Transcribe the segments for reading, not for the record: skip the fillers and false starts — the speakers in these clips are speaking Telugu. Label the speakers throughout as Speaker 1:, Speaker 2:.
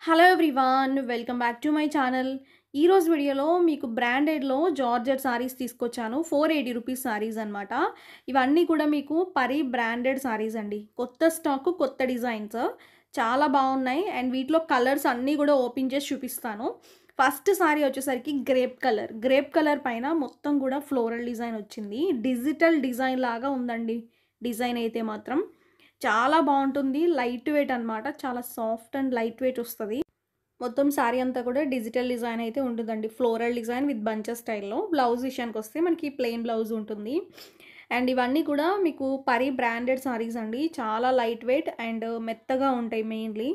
Speaker 1: Hello everyone, welcome back to my channel. ఈరోజు వీడియోలో మీకు బ్రాండెడ్లో జార్జెట్ సారీస్ తీసుకొచ్చాను. 480 రూపీస్ సారీస్ అనమాట. ఇవన్నీ కూడా మీకు పరి బ్రాండెడ్ సారీస్ అండి. కొత్త స్టాక్, కొత్త డిజైన్స్ చాలా బాగున్నాయి. అండ్ వీటిలో కలర్స్ అన్నీ కూడా ఓపెన్ చేసి చూపిస్తాను. ఫస్ట్ సారీ వచ్చేసరికి గ్రేప్ కలర్ పైన మొత్తం కూడా ఫ్లోరల్ డిజైన్ వచ్చింది. డిజిటల్ డిజైన్ లాగా ఉందండి. డిజైన్ అయితే మాత్రం చాలా బాగుంటుంది. లైట్ వెయిట్ అనమాట. చాలా సాఫ్ట్ అండ్ లైట్ వెయిట్ వస్తుంది. మొత్తం శారీ అంతా కూడా డిజిటల్ డిజైన్ అయితే ఉంటుందండి. ఫ్లోరల్ డిజైన్ విత్ బంచెస్ స్టైల్లో. బ్లౌజ్ విషయానికి వస్తే మనకి ప్లెయిన్ బ్లౌజ్ ఉంటుంది. అండ్ ఇవన్నీ కూడా మీకు పరి బ్రాండెడ్ సారీస్ అండి. చాలా లైట్ వెయిట్ అండ్ మెత్తగా ఉంటాయి. మెయిన్లీ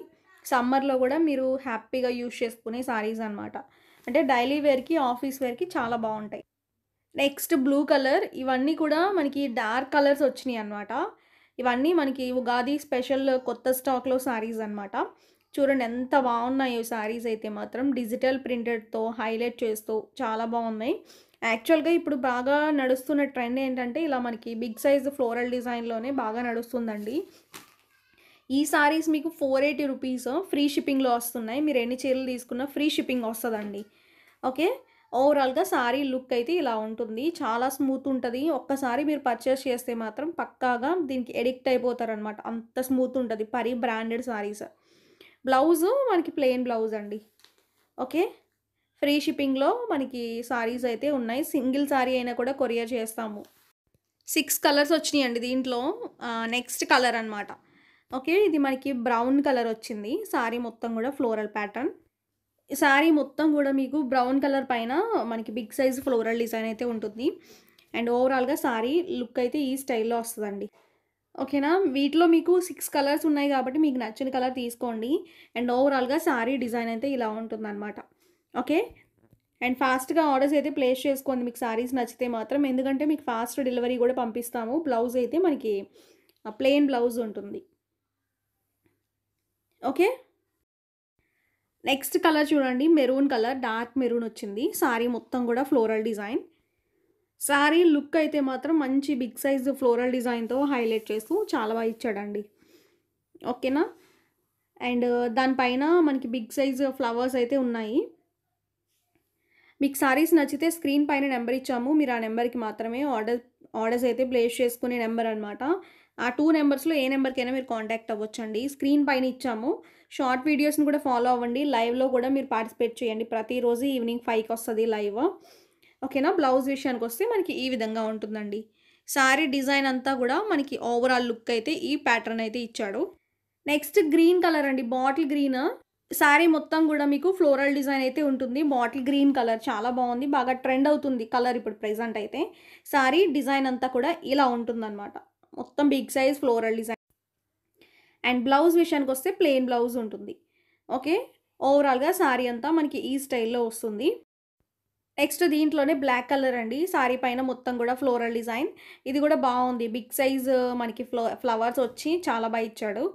Speaker 1: సమ్మర్లో కూడా మీరు హ్యాపీగా యూజ్ చేసుకునే సారీస్ అనమాట. అంటే డైలీ వేర్కి, ఆఫీస్ వేర్కి చాలా బాగుంటాయి. Next blue colour. ఇవన్నీ కూడా మనకి డార్క్ కలర్స్ వచ్చినాయి అనమాట. ఇవన్నీ మనకి ఉగాది స్పెషల్ కొత్త స్టాక్లో శారీస్ అనమాట. చూడండి ఎంత బాగున్నాయో శారీస్ అయితే మాత్రం. డిజిటల్ ప్రింటెడ్తో హైలైట్ చేస్తూ చాలా బాగున్నాయి. యాక్చువల్గా ఇప్పుడు బాగా నడుస్తున్న ట్రెండ్ ఏంటంటే ఇలా మనకి బిగ్ సైజ్ ఫ్లోరల్ డిజైన్లోనే బాగా నడుస్తుందండి. ఈ సారీస్ మీకు 480 రూపీస్ ఫ్రీ షిప్పింగ్లో వస్తున్నాయి. మీరు ఎన్ని చీరలు తీసుకున్నా ఫ్రీ షిప్పింగ్ వస్తుందండి. ఓకే, ఓవరాల్గా సారీ లుక్ అయితే ఇలా ఉంటుంది. చాలా స్మూత్ ఉంటుంది. ఒక్కసారి మీరు పర్చేస్ చేస్తే మాత్రం పక్కాగా దీనికి ఎడిక్ట్ అయిపోతారనమాట. అంత స్మూత్ ఉంటుంది. పరి బ్రాండెడ్ సారీస్. బ్లౌజు మనకి ప్లెయిన్ బ్లౌజ్ అండి. ఓకే, ఫ్రీ షిప్పింగ్లో మనకి సారీస్ అయితే ఉన్నాయి. సింగిల్ సారీ అయినా కూడా కొరియర్ చేస్తాము. 6 కలర్స్ వచ్చినాయండి దీంట్లో. నెక్స్ట్ కలర్ అనమాట. ఓకే, ఇది మనకి బ్రౌన్ కలర్ వచ్చింది. సారీ మొత్తం కూడా ఫ్లోరల్ ప్యాటర్న్. శారీ మొత్తం కూడా మీకు బ్రౌన్ కలర్ పైన మనకి బిగ్ సైజ్ ఫ్లోరల్ డిజైన్ అయితే ఉంటుంది. అండ్ ఓవరాల్గా శారీ లుక్ అయితే ఈ స్టైల్లో వస్తుందండి. ఓకేనా, వీటిలో మీకు 6 కలర్స్ ఉన్నాయి కాబట్టి మీకు నచ్చిన కలర్ తీసుకోండి. అండ్ ఓవరాల్గా శారీ డిజైన్ అయితే ఇలా ఉంటుందన్నమాట. ఓకే, అండ్ ఫాస్ట్గా ఆర్డర్స్ అయితే ప్లేస్ చేసుకోండి మీకు శారీస్ నచ్చితే మాత్రం. ఎందుకంటే మీకు ఫాస్ట్ డెలివరీ కూడా పంపిస్తాము. బ్లౌజ్ అయితే మనకి ప్లెయిన్ బ్లౌజ్ ఉంటుంది. ఓకే, నెక్స్ట్ కలర్ చూడండి. మెరూన్ కలర్, డార్క్ మెరూన్ వచ్చింది. సారీ మొత్తం కూడా ఫ్లోరల్ డిజైన్. సారీ లుక్ అయితే మాత్రం మంచి బిగ్ సైజ్ ఫ్లోరల్ డిజైన్తో హైలైట్ చేస్తూ చాలా బాగా ఇచ్చాడండి. ఓకేనా, అండ్ దానిపైన మనకి బిగ్ సైజ్ ఫ్లవర్స్ అయితే ఉన్నాయి. మీకు సారీస్ నచ్చితే స్క్రీన్ పైన నెంబర్ ఇచ్చాము. మీరు ఆ నెంబర్కి మాత్రమే ఆర్డర్స్ అయితే ప్లేస్ చేసుకునే నెంబర్ అనమాట. ఆ 2 నెంబర్స్లో ఏ నెంబర్కైనా మీరు కాంటాక్ట్ అవ్వచ్చండి. స్క్రీన్ పైన ఇచ్చాము. షార్ట్ వీడియోస్ని కూడా ఫాలో అవ్వండి. లైవ్లో కూడా మీరు పార్టిసిపేట్ చేయండి. ప్రతిరోజు ఈవినింగ్ 5కి వస్తుంది లైవ్. ఓకేనా, బ్లౌజ్ విషయానికి వస్తే మనకి ఈ విధంగా ఉంటుందండి. సారీ డిజైన్ అంతా కూడా మనకి ఓవరాల్ లుక్ అయితే ఈ ప్యాటర్న్ అయితే ఇచ్చాడు. నెక్స్ట్ గ్రీన్ కలర్ అండి. Bottle green. శారీ మొత్తం కూడా మీకు ఫ్లోరల్ డిజైన్ అయితే ఉంటుంది. బాటిల్ గ్రీన్ కలర్ చాలా బాగుంది. బాగా ట్రెండ్ అవుతుంది కలర్ ఇప్పుడు ప్రెజెంట్ అయితే. శారీ డిజైన్ అంతా కూడా ఇలా ఉంటుందన్నమాట. మొత్తం big size floral design. And blouse విషయానికి వస్తే ప్లెయిన్ బ్లౌజ్ ఉంటుంది. ఓకే, ఓవరాల్గా శారీ అంతా మనకి ఈ స్టైల్లో వస్తుంది. నెక్స్ట్ దీంట్లోనే బ్లాక్ కలర్ అండి. శారీ పైన మొత్తం కూడా ఫ్లోరల్ డిజైన్. ఇది కూడా బాగుంది. బిగ్ సైజ్ మనకి ఫ్లవర్స్ వచ్చి చాలా బాగా ఇచ్చాడు.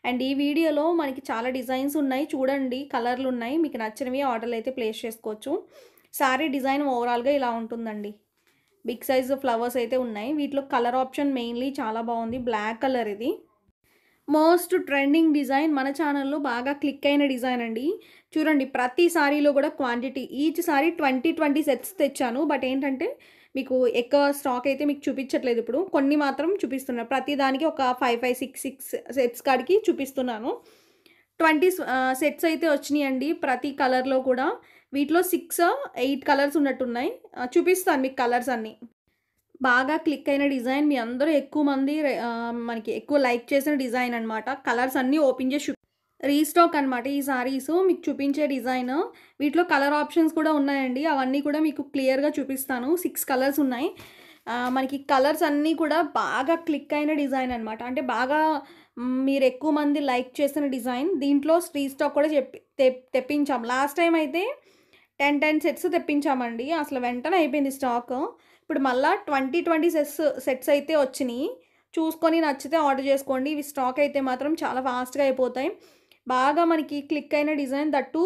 Speaker 1: అండ్ ఈ వీడియోలో మనకి చాలా డిజైన్స్ ఉన్నాయి. చూడండి, కలర్లు ఉన్నాయి. మీకు నచ్చినవి ఆర్డర్లు అయితే ప్లేస్ చేసుకోవచ్చు. శారీ డిజైన్ ఓవరాల్గా ఇలా ఉంటుందండి. బిగ్ సైజ్ ఫ్లవర్స్ అయితే ఉన్నాయి. వీటిలో కలర్ ఆప్షన్ మెయిన్లీ చాలా బాగుంది. బ్లాక్ కలర్ ఇది మోస్ట్ ట్రెండింగ్ డిజైన్. మన ఛానల్లో బాగా క్లిక్ అయిన డిజైన్ అండి. చూడండి, ప్రతి సారీలో కూడా క్వాంటిటీ ఈచ్ సారీ 20 సెట్స్ తెచ్చాను. బట్ ఏంటంటే మీకు ఎక్కువ స్టాక్ అయితే మీకు చూపించట్లేదు. ఇప్పుడు కొన్ని మాత్రం చూపిస్తున్నాను. ప్రతి దానికి ఒక 5, 6 సెట్స్ కాడికి చూపిస్తున్నాను. 20 సెట్స్ అయితే వచ్చినాయండి ప్రతి కలర్లో కూడా. వీటిలో 6, 8 కలర్స్ ఉన్నట్టున్నాయి. చూపిస్తాను మీకు కలర్స్ అన్నీ. బాగా క్లిక్ అయిన డిజైన్. మీ అందరూ ఎక్కువ మంది మనకి ఎక్కువ లైక్ చేసిన డిజైన్ అనమాట. కలర్స్ అన్నీ ఓపెన్ చేసి రీస్టాక్ అనమాట ఈ సారీస్. మీకు చూపించే డిజైన్. వీటిలో కలర్ ఆప్షన్స్ కూడా ఉన్నాయండి. అవన్నీ కూడా మీకు క్లియర్గా చూపిస్తాను. 6 కలర్స్ ఉన్నాయి. మనకి కలర్స్ అన్నీ కూడా బాగా క్లిక్ అయిన డిజైన్ అనమాట. అంటే బాగా మీరు ఎక్కువ మంది లైక్ చేసిన డిజైన్. దీంట్లో రీస్టాక్ కూడా తెప్పించాం. లాస్ట్ టైం అయితే 10 సెట్స్ తెప్పించామండి. అసలు వెంటనే అయిపోయింది స్టాక్. ఇప్పుడు మళ్ళీ 20 సెట్స్ అయితే వచ్చినాయి. చూసుకొని నచ్చితే ఆర్డర్ చేసుకోండి. ఇవి స్టాక్ అయితే మాత్రం చాలా ఫాస్ట్గా అయిపోతాయి. బాగా మనకి క్లిక్ అయిన డిజైన్. దట్టు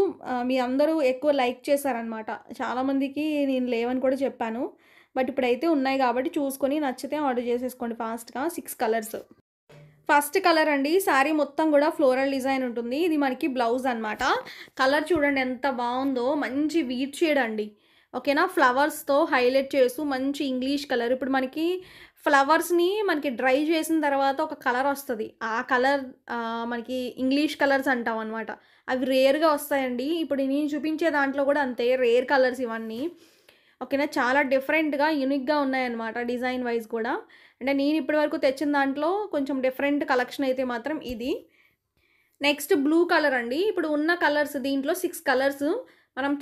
Speaker 1: మీ అందరూ ఎక్కువ లైక్ చేశారనమాట. చాలామందికి నేను లేవని కూడా చెప్పాను. బట్ ఇప్పుడైతే ఉన్నాయి కాబట్టి చూసుకొని నచ్చితే ఆర్డర్ చేసేసుకోండి ఫాస్ట్గా. 6 కలర్స్. ఫస్ట్ కలర్ అండి. శారీ మొత్తం గూడా ఫ్లోరల్ డిజైన్ ఉంటుంది. ఇది మనకి బ్లౌజ్ అనమాట. కలర్ చూడండి ఎంత బావుందో. మంచి వీట్ షేడ్ అండి. ఓకేనా? ఫ్లవర్స్‌తో హైలైట్ చేస్తూ మంచి ఇంగ్లీష్ కలర్. ఇప్పుడు మనకి ఫ్లవర్స్‌ని మనకి డ్రై చేసిన తర్వాత ఒక కలర్ వస్తది. ఆ కలర్ మనకి ఇంగ్లీష్ కలర్స్ అంటామనమాట. అవి రేర్‌గా వస్తాయండి. ఇప్పుడు నేను చూపించే దాంట్లో గూడా అంతే రేర్ కలర్స్ ఇవన్నీ. ఓకేనా? చాలా డిఫరెంట్‌గా, యూనిక్‌గా ఉన్నాయన్నమాట డిజైన్ వైస్ కూడా. అంటే నేను ఇప్పటివరకు తెచ్చిన దాంట్లో కొంచెం డిఫరెంట్ కలెక్షన్ అయితే మాత్రం ఇది. నెక్స్ట్ బ్లూ కలర్ అండి. ఇప్పుడు ఉన్న కలర్స్ దీంట్లో 6 కలర్స్ మనం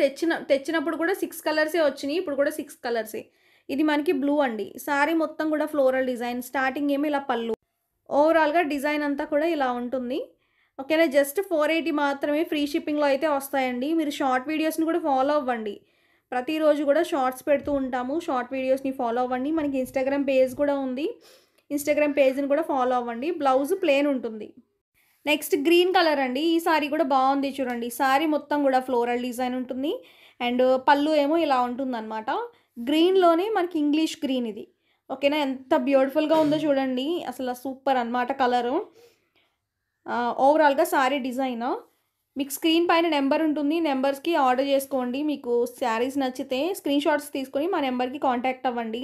Speaker 1: తెచ్చినప్పుడు కూడా 6 కలర్సే వచ్చినియి. ఇప్పుడు కూడా 6 కలర్సే. ఇది మనకి బ్లూ అండి. శారీ మొత్తం కూడా ఫ్లోరల్ డిజైన్. స్టార్టింగ్ ఏమో ఇలా పళ్ళు. ఓవరాల్‌గా డిజైన్ అంతా కూడా ఇలా ఉంటుంది. ఓకేనా? జస్ట్ 480 మాత్రమే ఫ్రీ షిప్పింగ్‌లో అయితే వస్తాయండి. మీరు షార్ట్ వీడియోస్‌ని కూడా ఫాలో అవ్వండి. ప్రతిరోజు కూడా షార్ట్స్ పెడుతూ ఉంటాము. షార్ట్ వీడియోస్‌ని ఫాలో అవ్వండి. మనకి ఇన్‌స్టాగ్రామ్ పేజ్ కూడా ఉంది. ఇన్‌స్టాగ్రామ్ పేజ్‌ని కూడా ఫాలో అవ్వండి. బ్లౌజ్ ప్లెయిన్ ఉంటుంది. నెక్స్ట్ గ్రీన్ కలర్ అండి. ఈ సారీ కూడా బాగుంది చూడండి. సారీ మొత్తం కూడా ఫ్లోరల్ డిజైన్ ఉంటుంది. అండ్ పళ్ళు ఏమో ఇలా ఉంటుందన్నమాట. గ్రీన్‌లోనే మనకి ఇంగ్లీష్ గ్రీన్ ఇది. ఓకేనా? ఎంత బ్యూటిఫుల్‌గా ఉందో చూడండి. అసలు సూపర్ అన్నమాట కలరు. ఓవరాల్‌గా సారీ డిజైను. మీకు స్క్రీన్ పైన నెంబర్ ఉంటుంది. నెంబర్స్‌కి ఆర్డర్ చేసుకోండి. మీకు శారీస్ నచ్చితే స్క్రీన్ షాట్స్ తీసుకొని మా నెంబర్‌కి కాంటాక్ట్ అవ్వండి.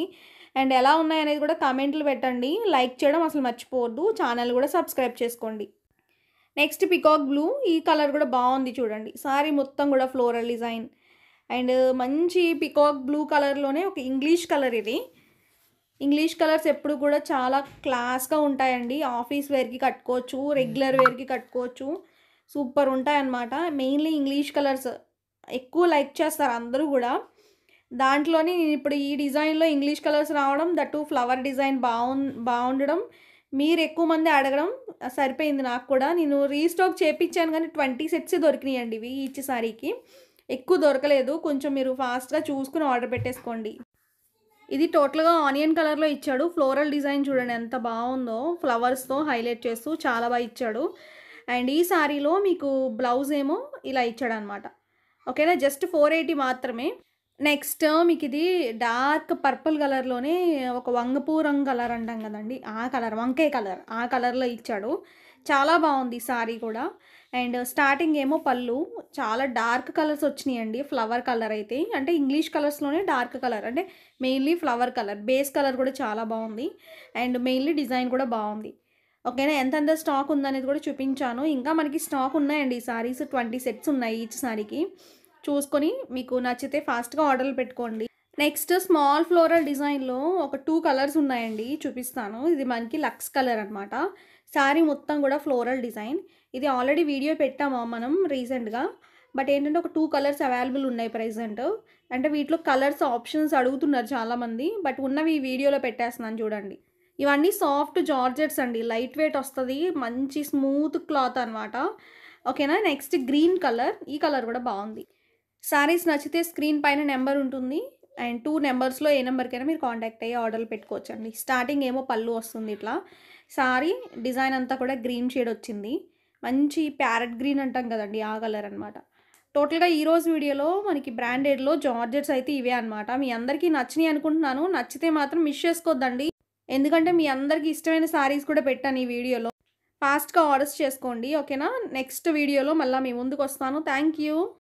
Speaker 1: అండ్ ఎలా ఉన్నాయనేది కూడా కామెంట్లు పెట్టండి. లైక్ చేయడం అసలు మర్చిపోవద్దు. ఛానల్ కూడా సబ్స్క్రైబ్ చేసుకోండి. Next peacock blue. ఈ కలర్ కూడా బాగుంది చూడండి. సారీ మొత్తం కూడా ఫ్లోరల్ డిజైన్. అండ్ మంచి పికాక్ బ్లూ కలర్‌లోనే ఒక ఇంగ్లీష్ కలర్ ఇది. ఇంగ్లీష్ కలర్స్ ఎప్పుడు కూడా చాలా క్లాస్‌గా ఉంటాయండి. ఆఫీస్ వేర్‌కి కట్టుకోవచ్చు. రెగ్యులర్ వేర్‌కి కట్టుకోవచ్చు. సూపర్ ఉంటాయన్నమాట. మెయిన్‌లీ ఇంగ్లీష్ కలర్స్ ఎక్కువ లైక్ చేస్తారు అందరూ గూడా. దాంట్లోని ఇప్పుడు ఈ డిజైన్‌లో ఇంగ్లీష్ కలర్స్ రావడం, దట్ ఫ్లవర్ డిజైన్ బావుండడం, మీరు ఎక్కువ మంది అడగడం సరిపోయింది నాకు కూడా. నేను రీస్టాక్ చేపిచ్చాను గానీ 20 సెట్సే దొరికినాయండి ఇవి ఈచ్ సారీకి. ఎక్కువ దొరకలేదు. కొంచెం మీరు ఫాస్ట్‌గా చూసుకొని ఆర్డర్ పెట్టేసుకోండి. ఇది టోటల్‌గా ఆనియన్ కలర్‌లో ఇచ్చాడు. ఫ్లోరల్ డిజైన్ చూడండి ఎంత బావుందో. ఫ్లవర్స్‌తో హైలైట్ చేస్తూ చాలా బా ఇచ్చాడు. అండ్ ఈ సారీలో మీకు బ్లౌజ్ ఏమో ఇలా ఇచ్చాడనమాట. ఓకేనా? జస్ట్ 480 మాత్రమే. నెక్స్ట్ మీకిది డార్క్ పర్పుల్ కలర్‌లోనే ఒక వంగపూ రంగు కలర్ అంటాం కదండీ! ఆ కలర్ వంకాయ కలర్. ఆ కలర్‌లో ఇచ్చాడు. చాలా బావుంది సారీ కూడా. అండ్ స్టార్టింగ్ ఏమో పళ్ళు చాలా డార్క్ కలర్స్ వచ్చినియండి. ఫ్లవర్ కలర్ అయితే. అంటే ఇంగ్లీష్ కలర్స్‌లోనే డార్క్ కలర్. అంటే mainly flower colour. Base colour కూడా చాలా బావుంది. అండ్ మెయిన్‌లీ డిజైన్ కూడా బావుంది. ఓకేనా? ఎంతెంత స్టాక్ ఉందనేది కూడా చూపించాను. ఇంకా మనకి స్టాక్ ఉన్నాయండి ఈ సారీస్ 20 సెట్స్ ఉన్నాయి ఈచ్ సారీకి. చూసుకొని మీకు నచ్చితే ఫాస్ట్‌గా ఆర్డర్‌లు పెట్టుకోండి. నెక్స్ట్ స్మాల్ ఫ్లోరల్ డిజైన్‌లో ఒక 2 కలర్స్ ఉన్నాయండి. చూపిస్తాను. ఇది మనకి లక్స్ కలర్ అనమాట. సారీ మొత్తం కూడా ఫ్లోరల్ డిజైన్. ఇది ఆల్రెడీ వీడియో పెట్టాము మనం రీసెంట్‌గా. బట్ ఏంటంటే ఒక 2 కలర్స్ అవైలబుల్ ఉన్నాయి ప్రెజెంట్. అంటే వీటిలో కలర్స్ ఆప్షన్స్ అడుగుతున్నారు చాలామంది. బట్ ఉన్నవి ఈ వీడియోలో పెట్టేస్తున్నాను చూడండి. ఇవన్నీ సాఫ్ట్ జార్జెట్స్ అండి. లైట్ వెయిట్ వస్తది. మంచి స్మూత్ క్లాత్ అనమాట. ఓకేనా? Next green colour. ఈ కలర్ కూడా బావుంది. సారీస్ నచ్చితే స్క్రీన్ పైన నెంబర్ ఉంటుంది. అండ్ 2 నెంబర్స్‌లో ఏ నెంబర్‌కైనా మీరు కాంటాక్ట్ అయ్యి ఆర్డర్‌లు పెట్టుకోవచ్చండి. స్టార్టింగ్ ఏమో పళ్ళు వస్తుంది ఇట్లా. సారీ డిజైన్ అంతా కూడా గ్రీన్ షేడ్ వచ్చింది. మంచి ప్యారెట్ గ్రీన్ అంటాం కదండీ! ఆ కలర్ అనమాట. టోటల్‌గా ఈరోజు వీడియోలో మనకి బ్రాండెడ్‌లో జార్జెట్స్ అయితే ఇవే అనమాట. మీ అందరికీ నచ్చినియి అనుకుంటున్నాను. నచ్చితే మాత్రం మిస్ చేసుకోవద్దండి. ఎందుకంటే మీ అందరికీ ఇష్టమైన సారీస్ కూడా పెట్టాను ఈ వీడియోలో. ఫాస్ట్‌గా ఆర్డర్స్ చేసుకోండి. ఓకేనా? నెక్స్ట్ వీడియోలో మళ్ళా మీ ముందుకొస్తాను. Thank you.